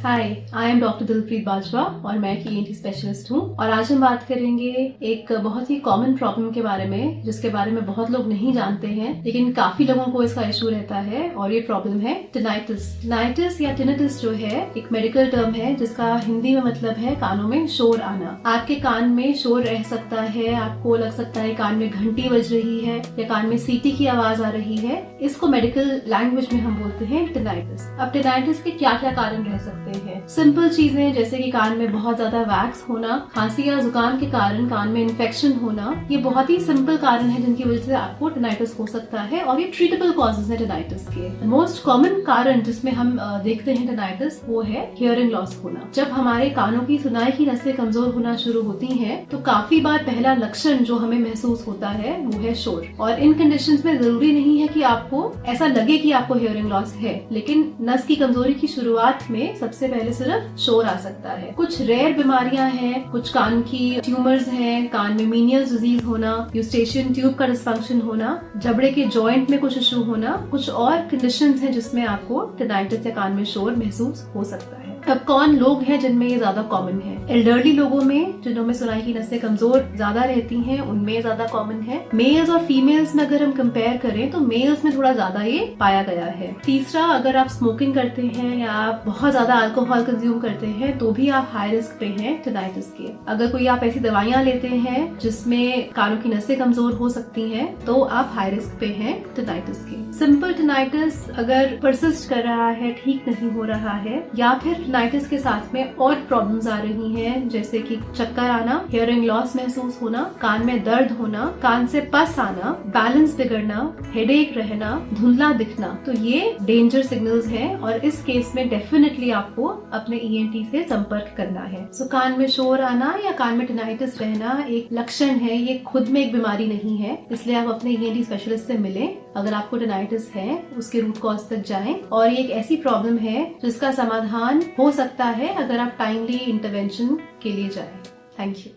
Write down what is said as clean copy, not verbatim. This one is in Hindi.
Hi, I am doctor Dilpreet Bajwa और मैं एक ईएनटी स्पेशलिस्ट हूँ। और आज हम बात करेंगे एक बहुत ही कॉमन प्रॉब्लम के बारे में, जिसके बारे में बहुत लोग नहीं जानते हैं, लेकिन काफी लोगों को इसका इशू रहता है। और ये प्रॉब्लम है टिनाइटिस। टिनाइटिस या टिनिटिस जो है एक मेडिकल टर्म है जिसका हिंदी में मतलब है कानों में शोर आना। आपके कान में शोर रह सकता है, आपको लग सकता है कान में घंटी बज रही है या कान में सीटी की आवाज आ रही है। इसको मेडिकल लैंग्वेज में हम बोलते हैं टिनाइटिस। अब टिनाइटिस के क्या क्या कारण रह सकते हैं? सिंपल चीजें जैसे कि कान में बहुत ज्यादा वैक्स होना, खांसी या जुकाम के कारण कान में इन्फेक्शन होना, ये बहुत ही सिंपल कारण है जिनकी वजह से आपको टिनाइटिस हो सकता है और ये ट्रीटेबल कॉजेज है टिनाइटिस के। मोस्ट कॉमन कारण जिसमें हम देखते हैं टिनाइटिस वो है हियरिंग लॉस होना। जब हमारे कानों की सुनाई की नसें कमजोर होना शुरू होती हैं तो काफी बार पहला लक्षण जो हमें महसूस होता है वो है शोर। और इन कंडीशंस में जरूरी नहीं है कि आपको ऐसा लगे कि आपको हियरिंग लॉस है, लेकिन नस की कमजोरी की शुरुआत में सबसे पहले सिर्फ शोर आ सकता है। कुछ रेयर बीमारियां हैं, कुछ कान की ट्यूमर्स हैं, कान में मीनियस डिजीज होना, यूस्टेशियन ट्यूब का डिस्फंक्शन होना, जबड़े के जॉइंट में कुछ इशू होना, कुछ और कंडीशंस हैं जिसमें आपको टिनाइटिस या कान में शोर महसूस हो सकता है। अब कौन लोग हैं जिनमें ये ज्यादा कॉमन है? एल्डरली लोगों में, जिनों में सुनाई की नसें कमजोर ज्यादा रहती हैं, उनमें ज्यादा कॉमन है। मेल्स और फीमेल्स में अगर हम कंपेयर करें तो मेल्स में थोड़ा ज्यादा ये पाया गया है। तीसरा, अगर आप स्मोकिंग करते हैं या आप बहुत ज्यादा अल्कोहल कंज्यूम करते हैं तो भी आप हाई रिस्क पे हैं टिनाइटिस के। अगर कोई आप ऐसी दवाइयां लेते हैं जिसमें कानों की नसें कमजोर हो सकती हैं तो आप हाई रिस्क पे हैं टिनाइटिस के। सिंपल टिनाइटिस अगर परसिस्ट कर रहा है, ठीक नहीं हो रहा है, या फिर टिनाइटिस के साथ में और प्रॉब्लम्स आ रही हैं जैसे कि चक्कर आना, हियरिंग लॉस महसूस होना, कान में दर्द होना, कान से पस आना, बैलेंस बिगड़ना, हेडेक रहना, धुंधला दिखना, तो ये डेंजर सिग्नल्स हैं और इस केस में डेफिनेटली आपको अपने ईएनटी से संपर्क करना है। सो कान में शोर आना या कान में टिनाइटिस रहना एक लक्षण है, ये खुद में एक बीमारी नहीं है, इसलिए आप अपने ईएनटी स्पेशलिस्ट से मिलें। अगर आपको टिनाइटिस है उसके रूट कॉज तक जाएं। और ये एक ऐसी प्रॉब्लम है जिसका समाधान हो सकता है अगर आप टाइमली इंटरवेंशन के लिए जाएं। Thank you.